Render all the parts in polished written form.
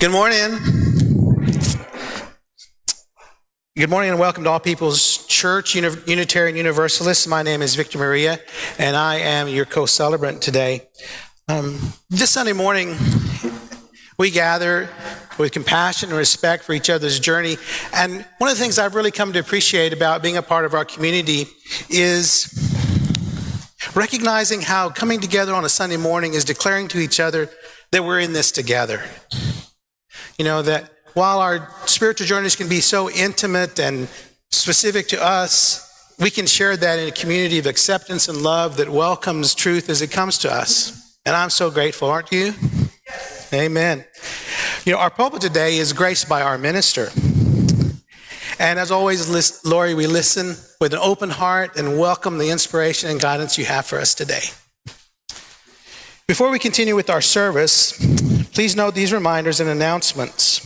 Good morning. Good morning and welcome to All People's Church, Unitarian Universalist. My name is Victor Maria and I am your co-celebrant today. This Sunday morning, we gather with compassion and respect for each other's journey. And one of the things I've really come to appreciate about being a part of our community is recognizing how coming together on a Sunday morning is declaring to each other that we're in this together. You know, that while our spiritual journeys can be so intimate and specific to us, we can share that in a community of acceptance and love that welcomes truth as it comes to us. And I'm so grateful, aren't you? Yes. Amen. You know, our pulpit today is graced by our minister. And as always, Lori, we listen with an open heart and welcome the inspiration and guidance you have for us today. Before we continue with our service, please note these reminders and announcements.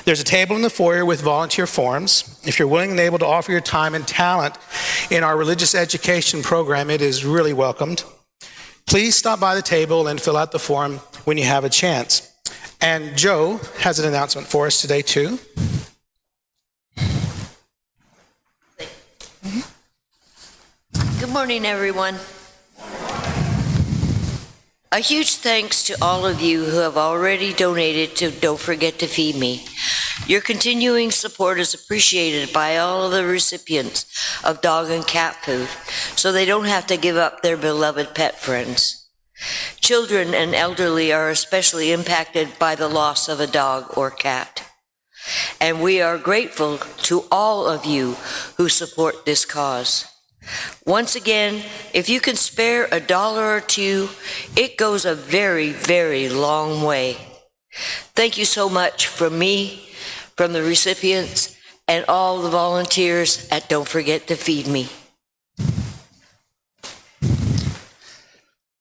There's a table in the foyer with volunteer forms. If you're willing and able to offer your time and talent in our religious education program, it is really welcomed. Please stop by the table and fill out the form when you have a chance. And Joe has an announcement for us today too. Good morning, everyone. A huge thanks to all of you who have already donated to Don't Forget to Feed Me. Your continuing support is appreciated by all of the recipients of dog and cat food, so they don't have to give up their beloved pet friends. Children and elderly are especially impacted by the loss of a dog or cat. And we are grateful to all of you who support this cause. Once again, if you can spare $1 or $2, it goes a very, very long way. Thank you so much from me, from the recipients, and all the volunteers at Don't Forget to Feed Me.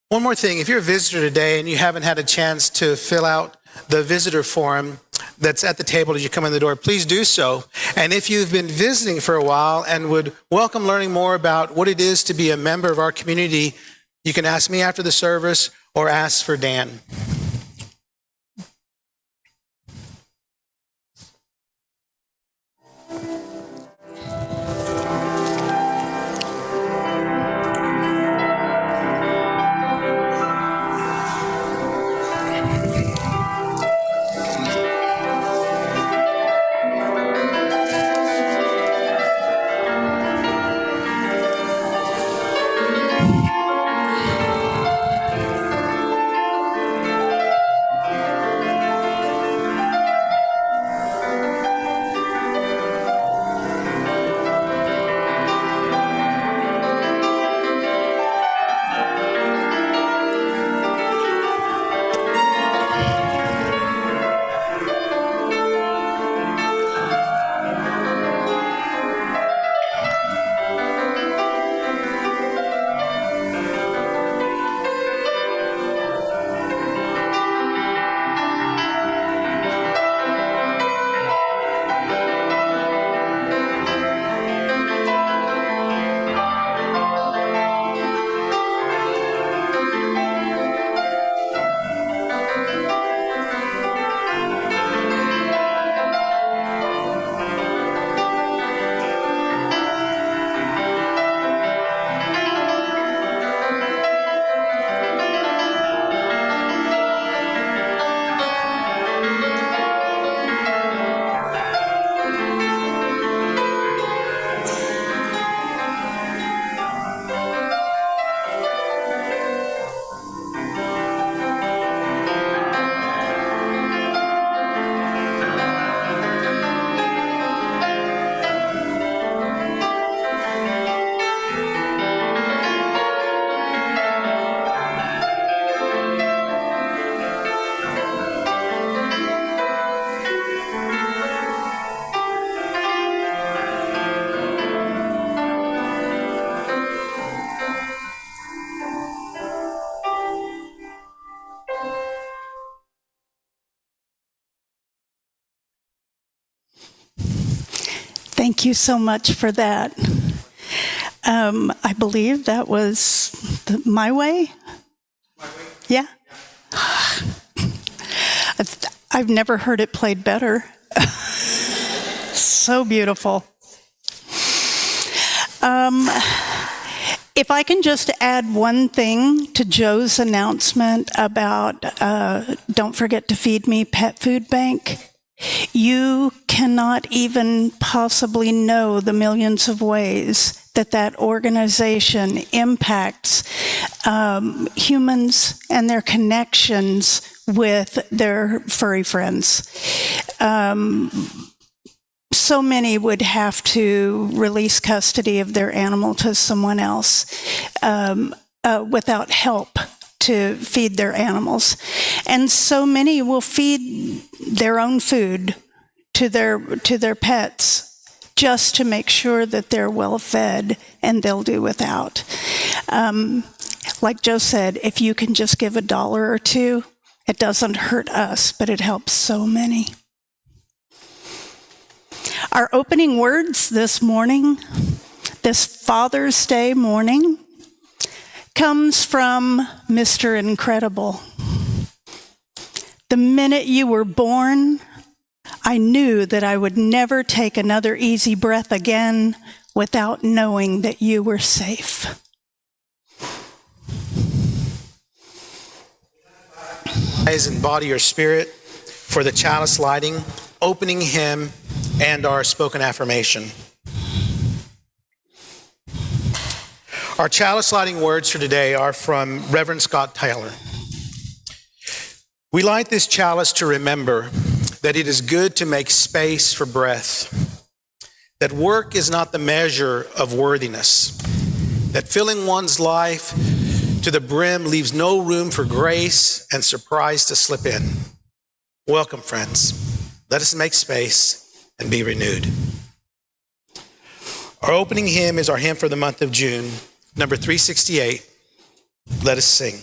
One more thing, if you're a visitor today and you haven't had a chance to fill out the visitor form that's at the table as you come in the door, please do so. And if you've been visiting for a while and would welcome learning more about what it is to be a member of our community, you can ask me after the service or ask for Dan. Thank you so much for that. I believe that was My Way? Yeah? I've never heard it played better. So beautiful. If I can just add one thing to Joe's announcement about Don't Forget to Feed Me Pet Food Bank. You cannot even possibly know the millions of ways that that organization impacts humans and their connections with their furry friends. So many would have to release custody of their animal to someone else without help to feed their animals. And so many will feed their own food to their pets just to make sure that they're well fed, and they'll do without. Like Joe said, if you can just give $1 or $2, it doesn't hurt us, but it helps so many. Our opening words this morning, this Father's Day morning, comes from Mr. Incredible. The minute you were born, I knew that I would never take another easy breath again without knowing that you were safe. Eyes and body or spirit for the chalice lighting, opening hymn, and our spoken affirmation. Our chalice lighting words for today are from Reverend Scott Taylor. We light this chalice to remember that it is good to make space for breath, that work is not the measure of worthiness, that filling one's life to the brim leaves no room for grace and surprise to slip in. Welcome, friends. Let us make space and be renewed. Our opening hymn is our hymn for the month of June, number 368. Let us sing.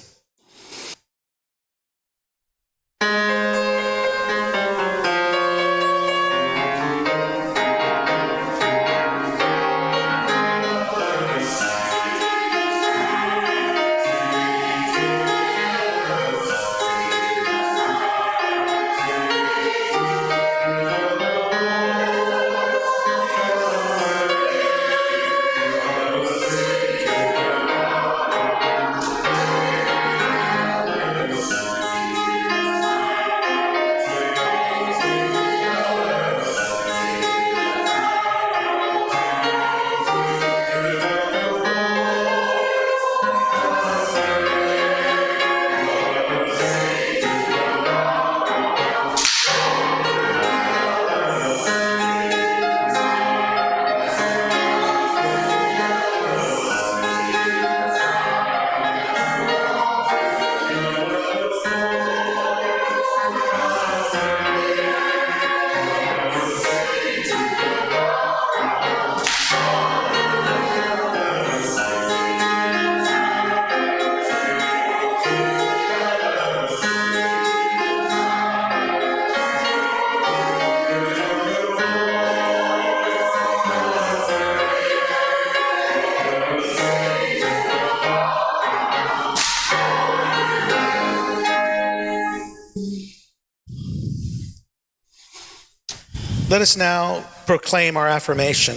Let us now proclaim our affirmation.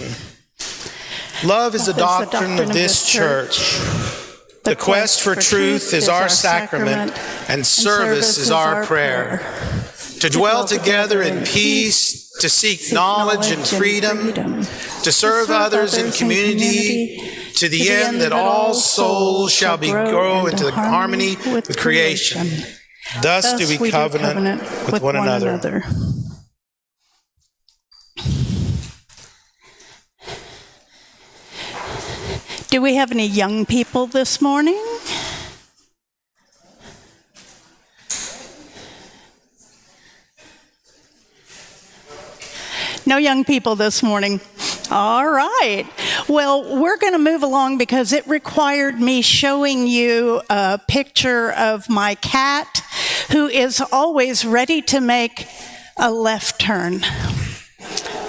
Love is the doctrine of this church. The quest for truth is our sacrament, and service is our prayer. To dwell together in peace, to seek knowledge and freedom, to serve others in community, to the end that all souls shall grow into harmony with creation. Thus do we covenant with one another. Do we have any young people this morning? No young people this morning. All right. Well, we're going to move along because it required me showing you a picture of my cat who is always ready to make a left turn.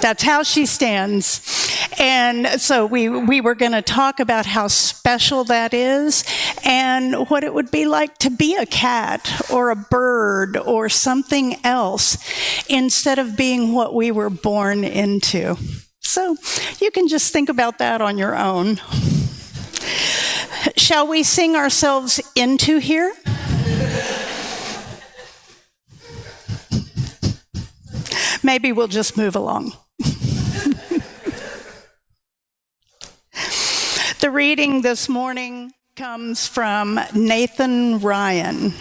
That's how she stands. And so we were going to talk about how special that is and what it would be like to be a cat or a bird or something else instead of being what we were born into. So you can just think about that on your own. Shall we sing ourselves into here? Maybe we'll just move along. The reading this morning comes from Nathan Ryan.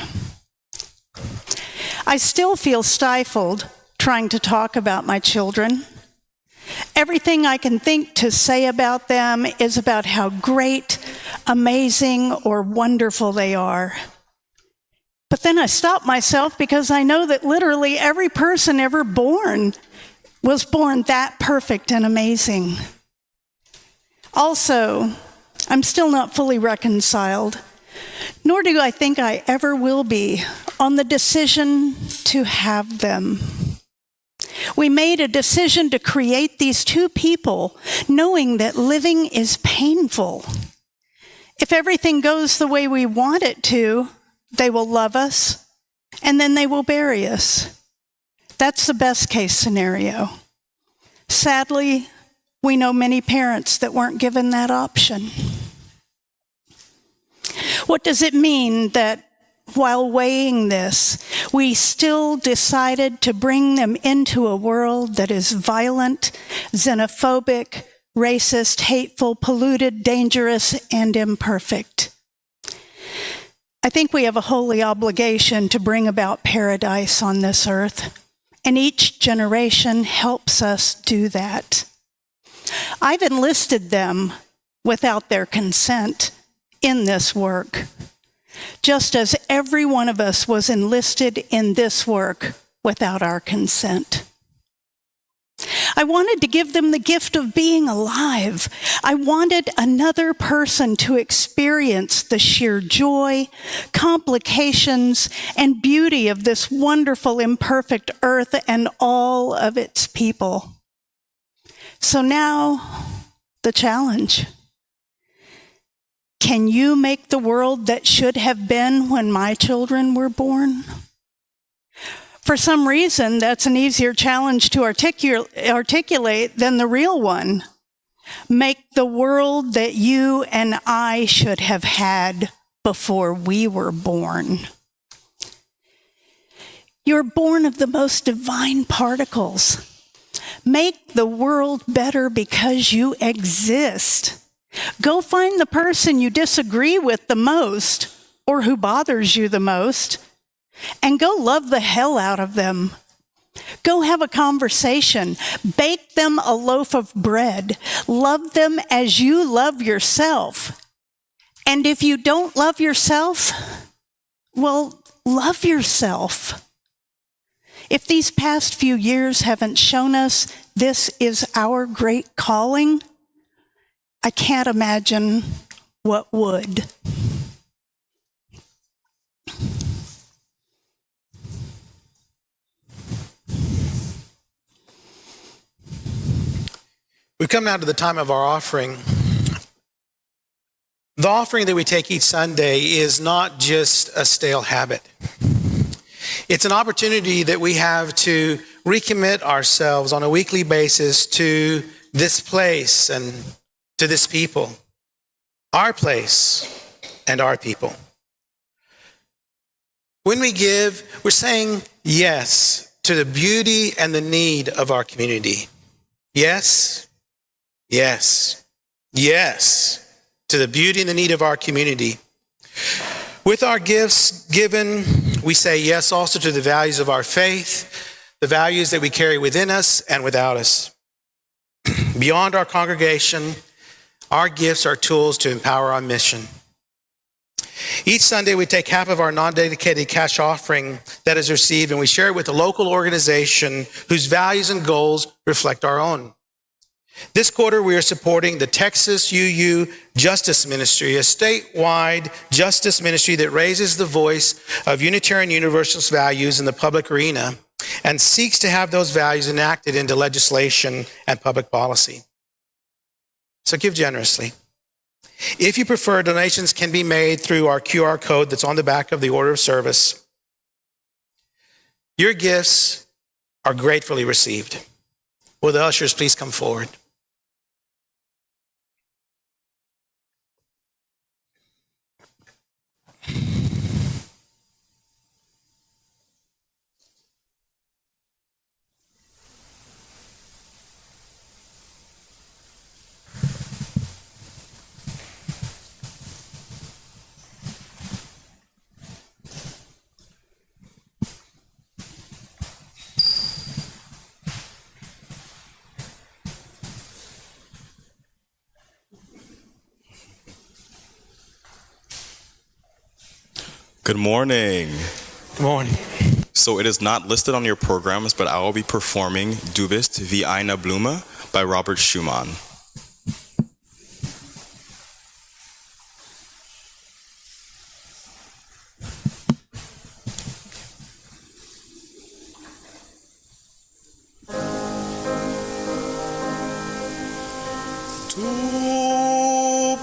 I still feel stifled trying to talk about my children. Everything I can think to say about them is about how great, amazing, or wonderful they are. But then I stop myself because I know that literally every person ever born was born that perfect and amazing. Also, I'm still not fully reconciled, nor do I think I ever will be, on the decision to have them. We made a decision to create these two people, knowing that living is painful. If everything goes the way we want it to, they will love us, and then they will bury us. That's the best case scenario. Sadly, we know many parents that weren't given that option. What does it mean that while weighing this, we still decided to bring them into a world that is violent, xenophobic, racist, hateful, polluted, dangerous, and imperfect? I think we have a holy obligation to bring about paradise on this earth, and each generation helps us do that. I've enlisted them without their consent in this work, just as every one of us was enlisted in this work without our consent. I wanted to give them the gift of being alive. I wanted another person to experience the sheer joy, complications, and beauty of this wonderful, imperfect earth and all of its people. So now, the challenge. Can you make the world that should have been when my children were born? For some reason, that's an easier challenge to articulate than the real one. Make the world that you and I should have had before we were born. You're born of the most divine particles. Make the world better because you exist. Go find the person you disagree with the most, or who bothers you the most, and go love the hell out of them. Go have a conversation. Bake them a loaf of bread. Love them as you love yourself. And if you don't love yourself, well, love yourself. If these past few years haven't shown us this is our great calling, I can't imagine what would. We've come now to the time of our offering. The offering that we take each Sunday is not just a stale habit. It's an opportunity that we have to recommit ourselves on a weekly basis to this place and to this people, our place and our people. When we give, we're saying yes to the beauty and the need of our community. Yes, yes, yes to the beauty and the need of our community. With our gifts given, we say yes also to the values of our faith, the values that we carry within us and without us. Beyond our congregation, our gifts are tools to empower our mission. Each Sunday, we take half of our non-dedicated cash offering that is received, and we share it with a local organization whose values and goals reflect our own. This quarter, we are supporting the Texas UU Justice Ministry, a statewide justice ministry that raises the voice of Unitarian Universalist values in the public arena and seeks to have those values enacted into legislation and public policy. So give generously. If you prefer, donations can be made through our QR code that's on the back of the order of service. Your gifts are gratefully received. Will the ushers please come forward? Good morning. Good morning. So it is not listed on your programs, but I will be performing Du bist wie eine Blume by Robert Schumann. Du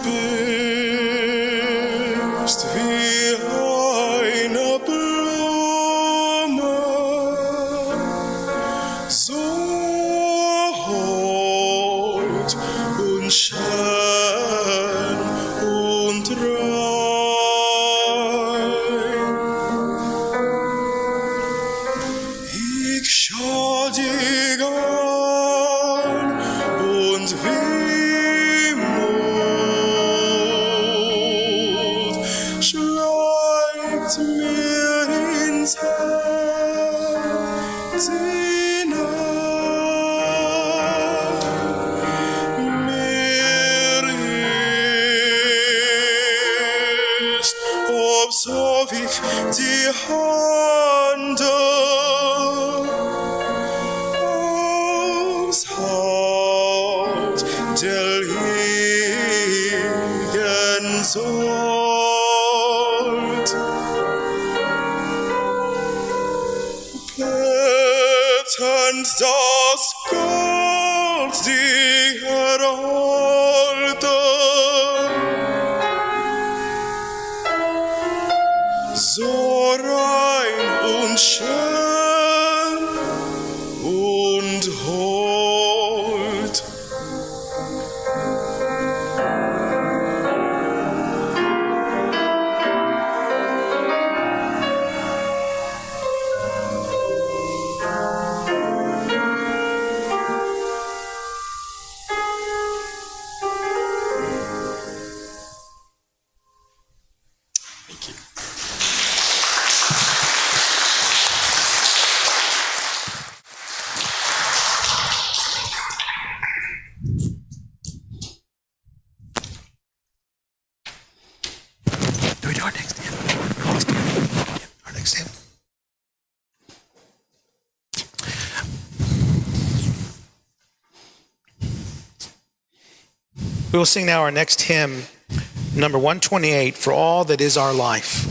bist wie eine Blume, so hold und schön und rein. Ich schau dich an und Wehmut schlägt mir ins Herz hinein. Mir ist, ob so wie die Hand aus Haut der liegen sollt. Blätternd das Gold die Herolde, so rein und schön und hold. Thank you. Do we do our next hymn? Our next hymn. We will sing now our next hymn, number 128, For All That Is Our Life.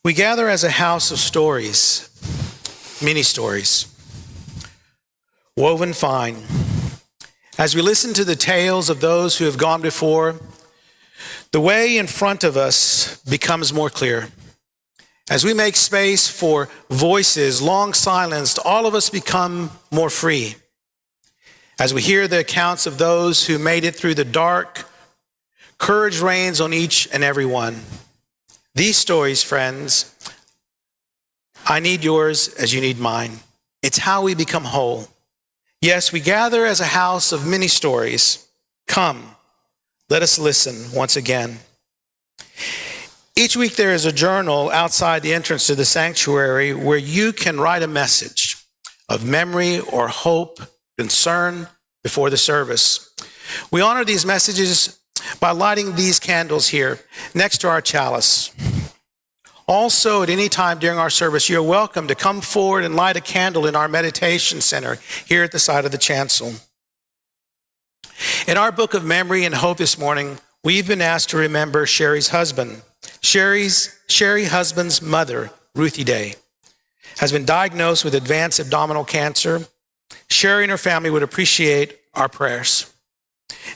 We gather as a house of stories, many stories, woven fine. As we listen to the tales of those who have gone before, the way in front of us becomes more clear. As we make space for voices long silenced, all of us become more free. As we hear the accounts of those who made it through the dark, courage reigns on each and every one. These stories, friends, I need yours as you need mine. It's how we become whole. Yes, we gather as a house of many stories. Come, let us listen once again. Each week there is a journal outside the entrance to the sanctuary where you can write a message of memory or hope, concern before the service. We honor these messages by lighting these candles here next to our chalice. Also, at any time during our service, you're welcome to come forward and light a candle in our meditation center here at the side of the chancel. In our book of memory and hope this morning, we've been asked to remember Sherry's husband. Sherry husband's mother, Ruthie Day, has been diagnosed with advanced abdominal cancer. Sherry and her family would appreciate our prayers.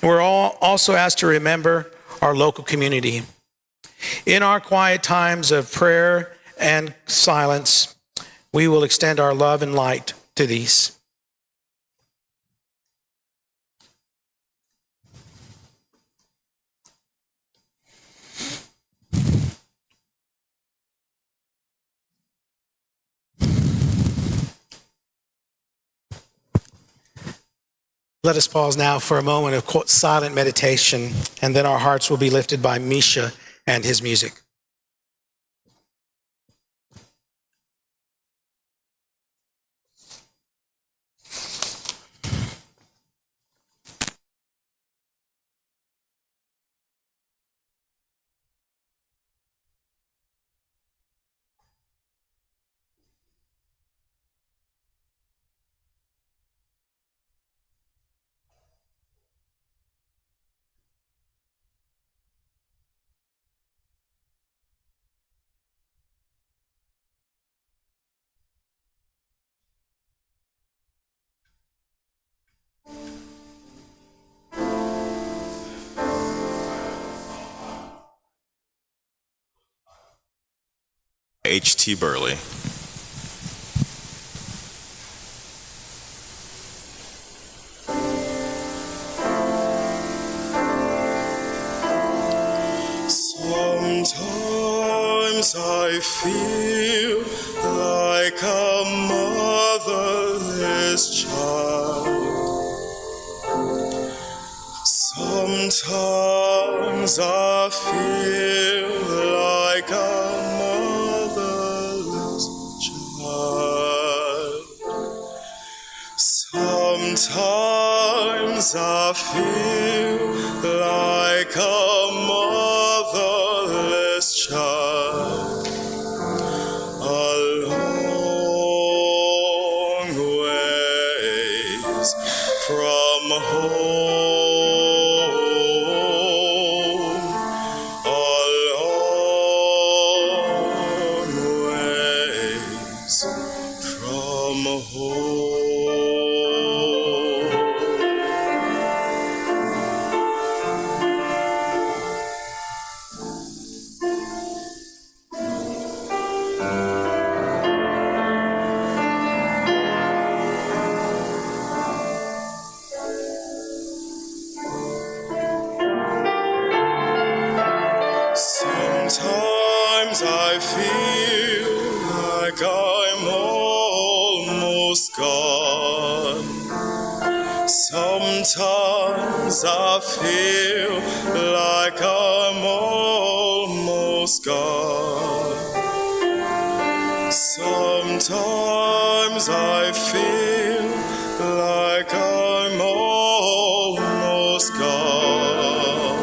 And we're all also asked to remember our local community. In our quiet times of prayer and silence, we will extend our love and light to these. Let us pause now for a moment of silent meditation, and then our hearts will be lifted by Misha and his music. H.T. Burley. Sometimes I feel like a motherless child. Sometimes I feel like a motherless child. Sometimes I feel like a motherless child. A long ways from home. A long ways from home. Sometimes I feel like I'm almost gone. Sometimes I feel like I'm almost gone. Sometimes I feel like I'm almost gone.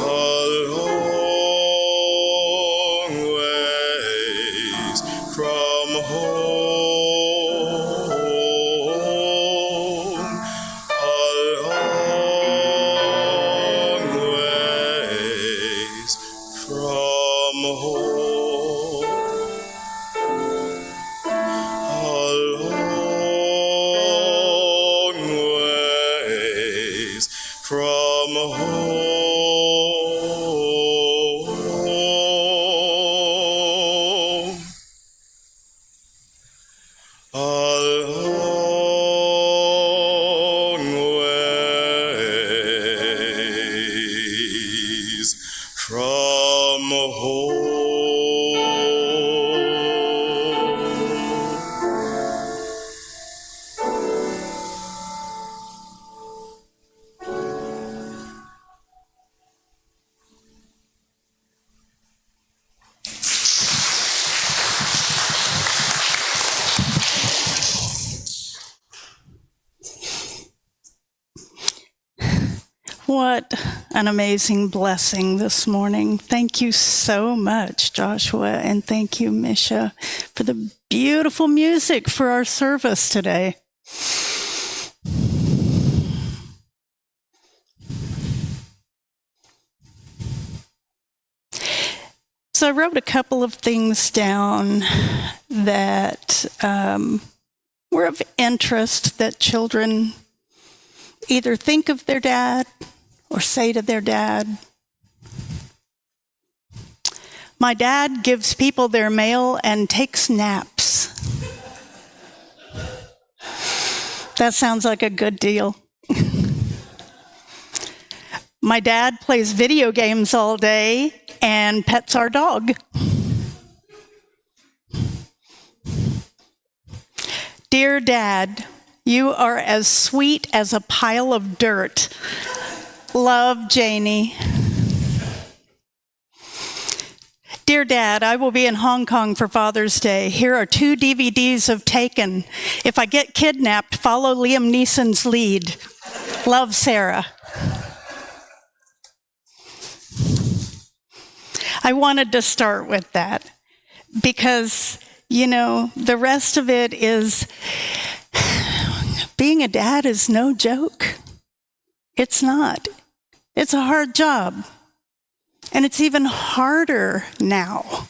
A long ways from home. A long ways from home. What an amazing blessing this morning. Thank you so much, Joshua, and thank you, Misha, for the beautiful music for our service today. So I wrote a couple of things down that were of interest that children either think of their dad or say to their dad. My dad gives people their mail and takes naps. That sounds like a good deal. My dad plays video games all day and pets our dog. Dear Dad, you are as sweet as a pile of dirt. Love, Janie. Dear Dad, I will be in Hong Kong for Father's Day. Here are 2 DVDs of Taken. If I get kidnapped, follow Liam Neeson's lead. Love, Sarah. I wanted to start with that because, the rest of it is being a dad is no joke. It's not. It's a hard job. And it's even harder now.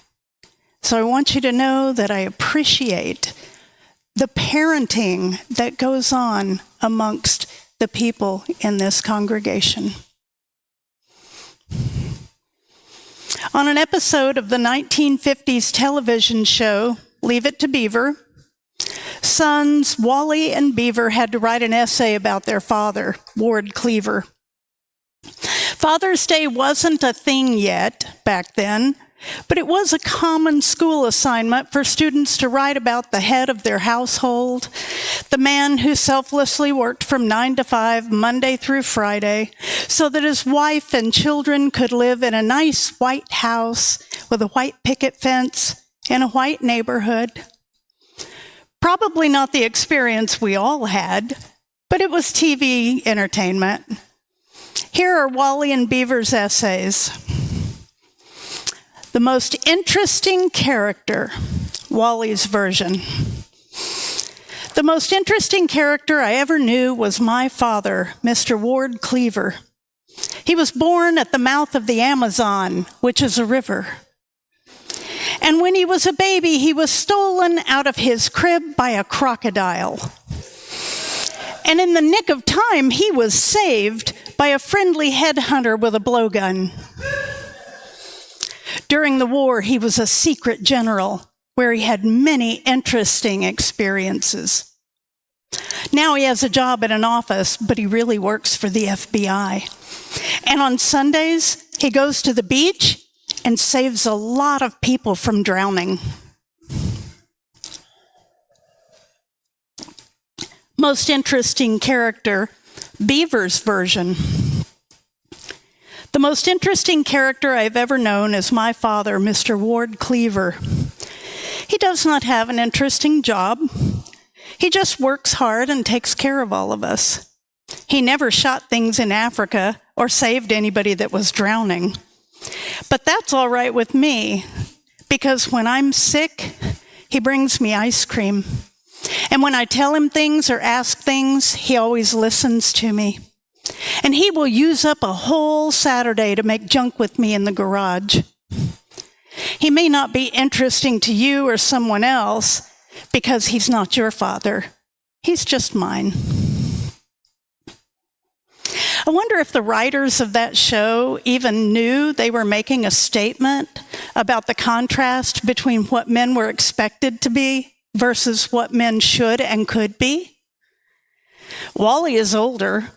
So I want you to know that I appreciate the parenting that goes on amongst the people in this congregation. On an episode of the 1950s television show, Leave It to Beaver, sons Wally and Beaver had to write an essay about their father, Ward Cleaver. Father's Day wasn't a thing yet back then, but it was a common school assignment for students to write about the head of their household, the man who selflessly worked from 9 to 5, Monday through Friday, so that his wife and children could live in a nice white house with a white picket fence in a white neighborhood. Probably not the experience we all had, but it was TV entertainment. Here are Wally and Beaver's essays. The most interesting character, Wally's version. The most interesting character I ever knew was my father, Mr. Ward Cleaver. He was born at the mouth of the Amazon, which is a river. And when he was a baby, he was stolen out of his crib by a crocodile. And in the nick of time, he was saved by a friendly headhunter with a blowgun. During the war, he was a secret general where he had many interesting experiences. Now he has a job at an office, but he really works for the FBI. And on Sundays, he goes to the beach and saves a lot of people from drowning. Most interesting character, Beaver's version. The most interesting character I've ever known is my father, Mr. Ward Cleaver. He does not have an interesting job. He just works hard and takes care of all of us. He never shot things in Africa or saved anybody that was drowning. But that's all right with me, because when I'm sick, he brings me ice cream. And when I tell him things or ask things, he always listens to me. And he will use up a whole Saturday to make junk with me in the garage. He may not be interesting to you or someone else because he's not your father. He's just mine. I wonder if the writers of that show even knew they were making a statement about the contrast between what men were expected to be versus what men should and could be. Wally is older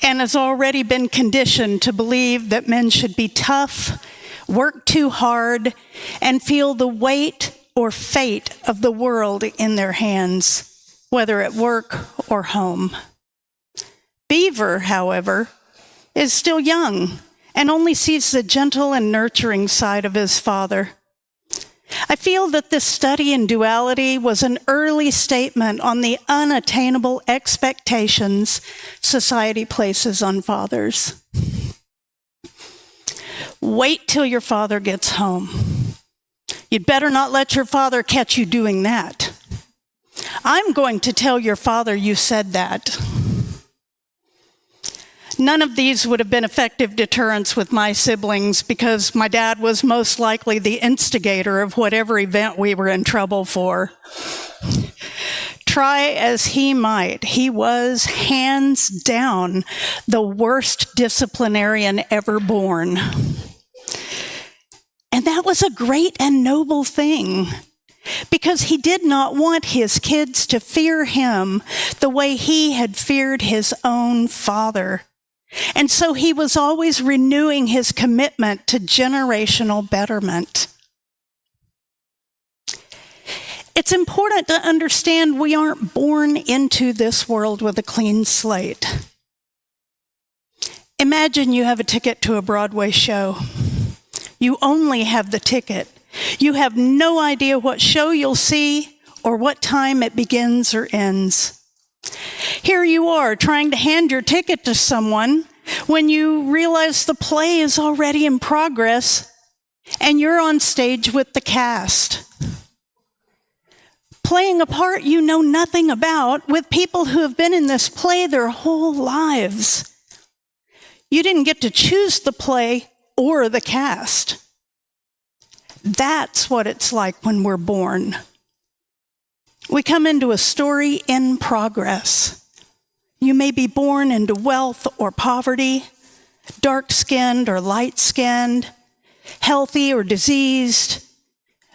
and has already been conditioned to believe that men should be tough, work too hard, and feel the weight or fate of the world in their hands, whether at work or home. Beaver, however, is still young and only sees the gentle and nurturing side of his father. I feel that this study in duality was an early statement on the unattainable expectations society places on fathers. Wait till your father gets home. You'd better not let your father catch you doing that. I'm going to tell your father you said that. None of these would have been effective deterrents with my siblings because my dad was most likely the instigator of whatever event we were in trouble for. Try as he might, he was hands down the worst disciplinarian ever born. And that was a great and noble thing, because he did not want his kids to fear him the way he had feared his own father. And so he was always renewing his commitment to generational betterment. It's important to understand we aren't born into this world with a clean slate. Imagine you have a ticket to a Broadway show. You only have the ticket. You have no idea what show you'll see or what time it begins or ends. Here you are trying to hand your ticket to someone when you realize the play is already in progress and you're on stage with the cast, playing a part you know nothing about with people who have been in this play their whole lives. You didn't get to choose the play or the cast. That's what it's like when we're born. We come into a story in progress. You may be born into wealth or poverty, dark-skinned or light-skinned, healthy or diseased,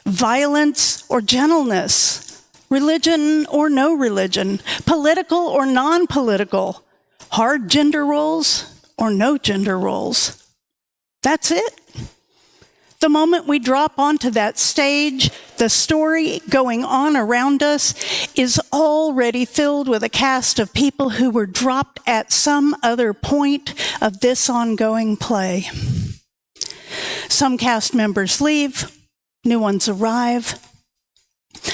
violence or gentleness, religion or no religion, political or non-political, hard gender roles or no gender roles. That's it. The moment we drop onto that stage, the story going on around us is already filled with a cast of people who were dropped at some other point of this ongoing play. Some cast members leave, new ones arrive.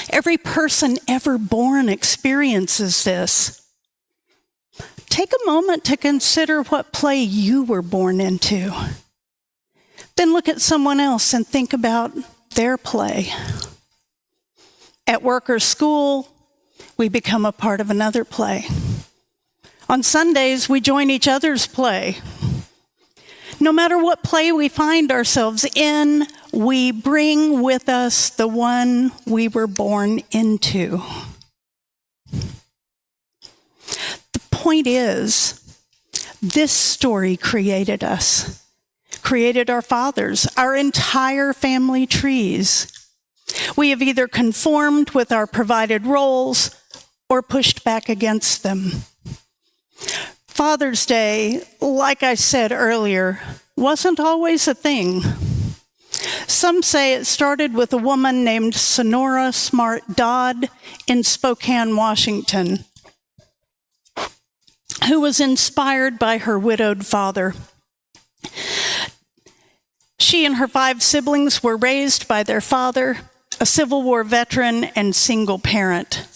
Every person ever born experiences this. Take a moment to consider what play you were born into. Then look at someone else and think about their play. At work or school, we become a part of another play. On Sundays, we join each other's play. No matter what play we find ourselves in, we bring with us the one we were born into. The point is, this story created us. Created our fathers, our entire family trees. We have either conformed with our provided roles or pushed back against them. Father's Day, like I said earlier, wasn't always a thing. Some say it started with a woman named Sonora Smart Dodd in Spokane, Washington, who was inspired by her widowed father. She and her 5 siblings were raised by their father, a Civil War veteran and single parent.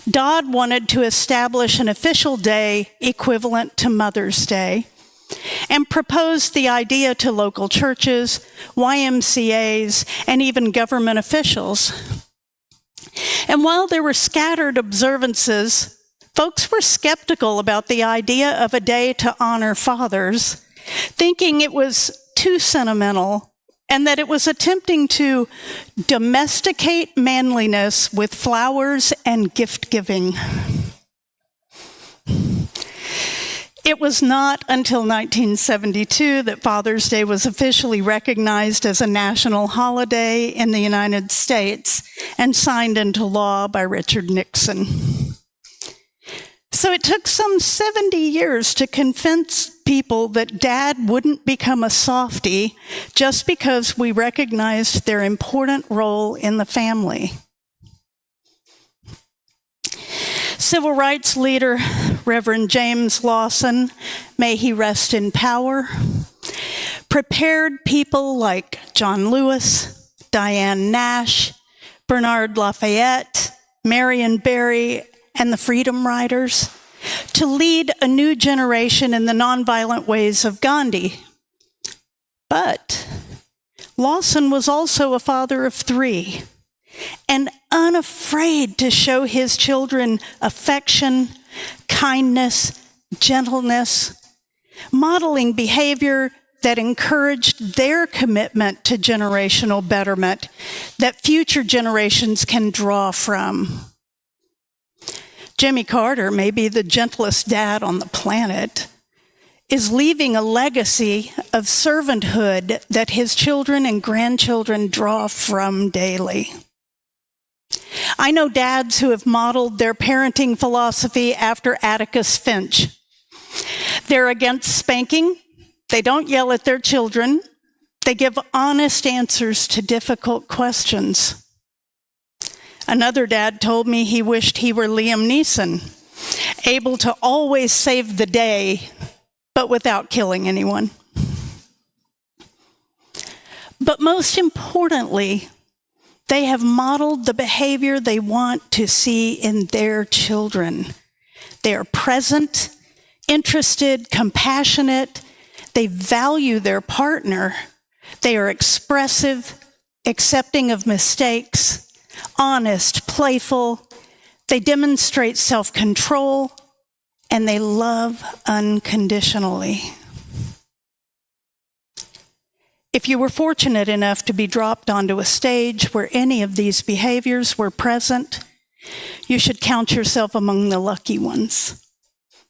Dodd wanted to establish an official day equivalent to Mother's Day and proposed the idea to local churches, YMCAs, and even government officials. And while there were scattered observances, folks were skeptical about the idea of a day to honor fathers, thinking it was too sentimental and that it was attempting to domesticate manliness with flowers and gift-giving. It was not until 1972 that Father's Day was officially recognized as a national holiday in the United States and signed into law by Richard Nixon. So it took some 70 years to convince people that Dad wouldn't become a softie just because we recognized their important role in the family. Civil rights leader Reverend James Lawson, may he rest in power, prepared people like John Lewis, Diane Nash, Bernard Lafayette, Marion Barry, and the Freedom Riders to lead a new generation in the nonviolent ways of Gandhi. But Lawson was also a father of 3 and unafraid to show his children affection, kindness, gentleness, modeling behavior that encouraged their commitment to generational betterment that future generations can draw from. Jimmy Carter, maybe the gentlest dad on the planet, is leaving a legacy of servanthood that his children and grandchildren draw from daily. I know dads who have modeled their parenting philosophy after Atticus Finch. They're against spanking. They don't yell at their children. They give honest answers to difficult questions. Another dad told me he wished he were Liam Neeson, able to always save the day, but without killing anyone. But most importantly, they have modeled the behavior they want to see in their children. They are present, interested, compassionate. They value their partner. They are expressive, accepting of mistakes, honest, playful. They demonstrate self-control, and they love unconditionally. If you were fortunate enough to be dropped onto a stage where any of these behaviors were present, you should count yourself among the lucky ones.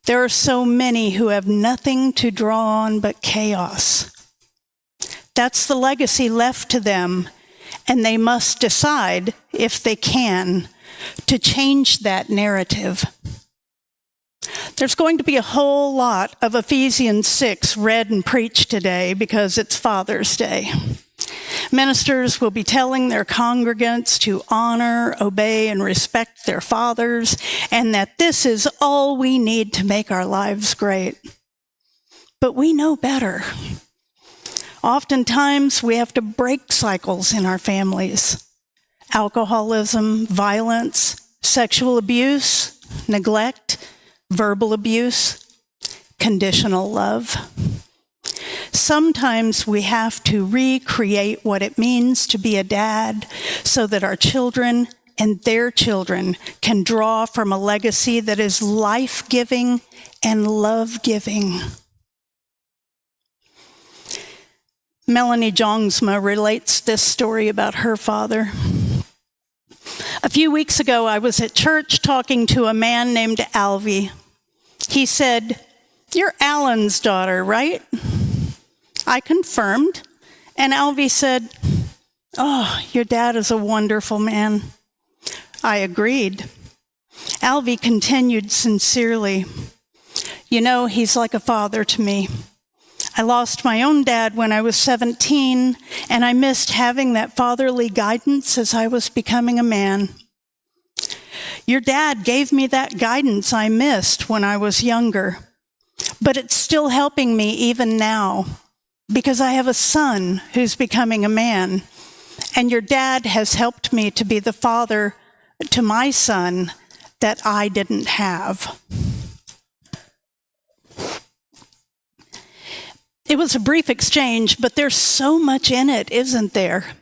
There are so many who have nothing to draw on but chaos. That's the legacy left to them, and they must decide, if they can, to change that narrative. There's going to be a whole lot of Ephesians 6 read and preached today because it's Father's Day. Ministers will be telling their congregants to honor, obey, and respect their fathers, and that this is all we need to make our lives great. But we know better. Oftentimes, we have to break cycles in our families. Alcoholism, violence, sexual abuse, neglect, verbal abuse, conditional love. Sometimes we have to recreate what it means to be a dad so that our children and their children can draw from a legacy that is life-giving and love-giving. Melanie Jongsma relates this story about her father. A few weeks ago, I was at church talking to a man named Alvy. He said, "You're Alan's daughter, right?" I confirmed, and Alvy said, "Oh, your dad is a wonderful man." I agreed. Alvy continued sincerely, "You know, he's like a father to me. I lost my own dad when I was 17, and I missed having that fatherly guidance as I was becoming a man. Your dad gave me that guidance I missed when I was younger, but it's still helping me even now because I have a son who's becoming a man, and your dad has helped me to be the father to my son that I didn't have." It was a brief exchange, but there's so much in it, isn't there?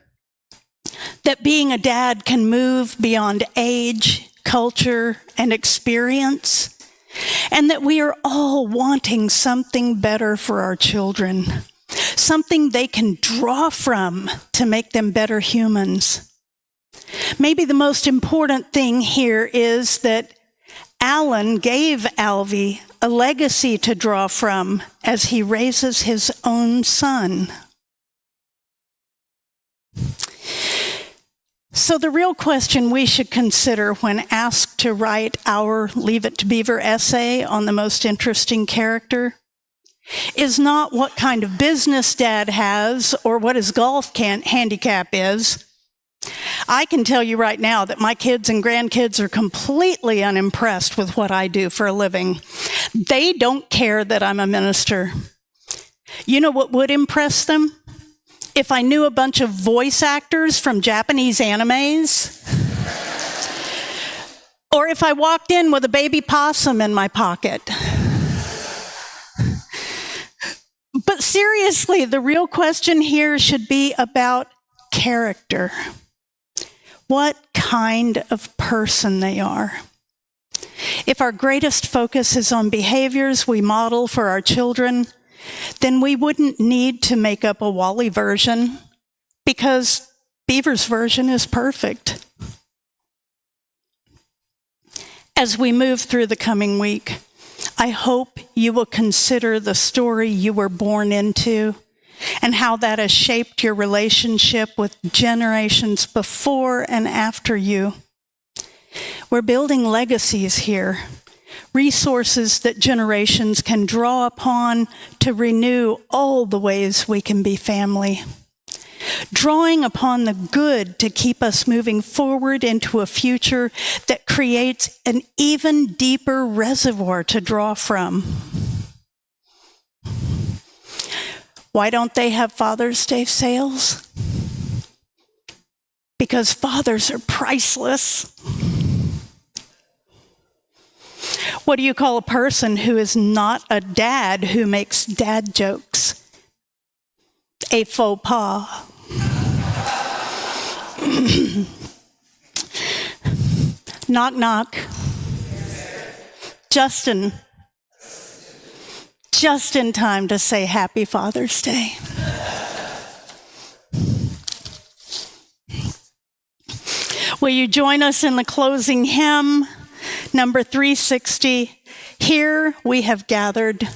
That being a dad can move beyond age, culture, and experience, and that we are all wanting something better for our children, something they can draw from to make them better humans. Maybe the most important thing here is that Alan gave Alvy a legacy to draw from as he raises his own son. So the real question we should consider when asked to write our Leave It to Beaver essay on the most interesting character is not what kind of business dad has or what his golf handicap is. I can tell you right now that my kids and grandkids are completely unimpressed with what I do for a living. They don't care that I'm a minister. You know what would impress them? If I knew a bunch of voice actors from Japanese animes. Or if I walked in with a baby possum in my pocket. But Seriously, the real question here should be about character. What kind of person they are. If our greatest focus is on behaviors we model for our children, then we wouldn't need to make up a Wally version because Beaver's version is perfect. As we move through the coming week, I hope you will consider the story you were born into and how that has shaped your relationship with generations before and after you. We're building legacies here, resources that generations can draw upon to renew all the ways we can be family. Drawing upon the good to keep us moving forward into a future that creates an even deeper reservoir to draw from. Why don't they have Father's Day sales? Because fathers are priceless. What do you call a person who is not a dad who makes dad jokes? A faux pas. Knock, knock. Justin. Just in time to say Happy Father's Day. Will you join us in the closing hymn, number 360, Here We Have Gathered.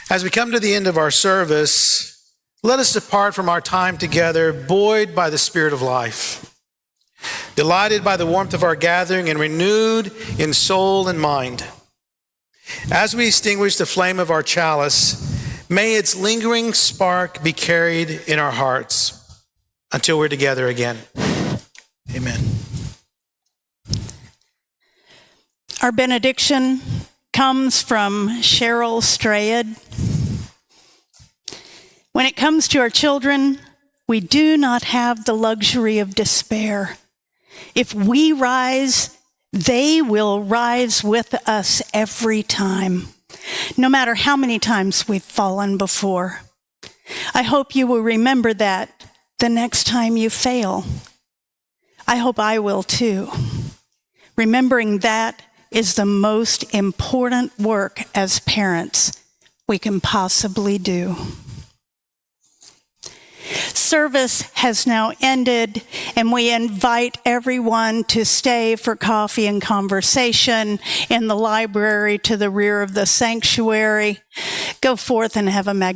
As we come to the end of our service, let us depart from our time together buoyed by the Spirit of life, delighted by the warmth of our gathering, and renewed in soul and mind. As we extinguish the flame of our chalice, may its lingering spark be carried in our hearts until we're together again. Amen. Our benediction comes from Cheryl Strayed. When it comes to our children, we do not have the luxury of despair If we rise, they will rise with us every time, no matter how many times we've fallen before. I hope you will remember that the next time you fail. I hope I will too. Remembering that is the most important work as parents we can possibly do. Service has now ended, and we invite everyone to stay for coffee and conversation in the library to the rear of the sanctuary. Go forth and have a magnificent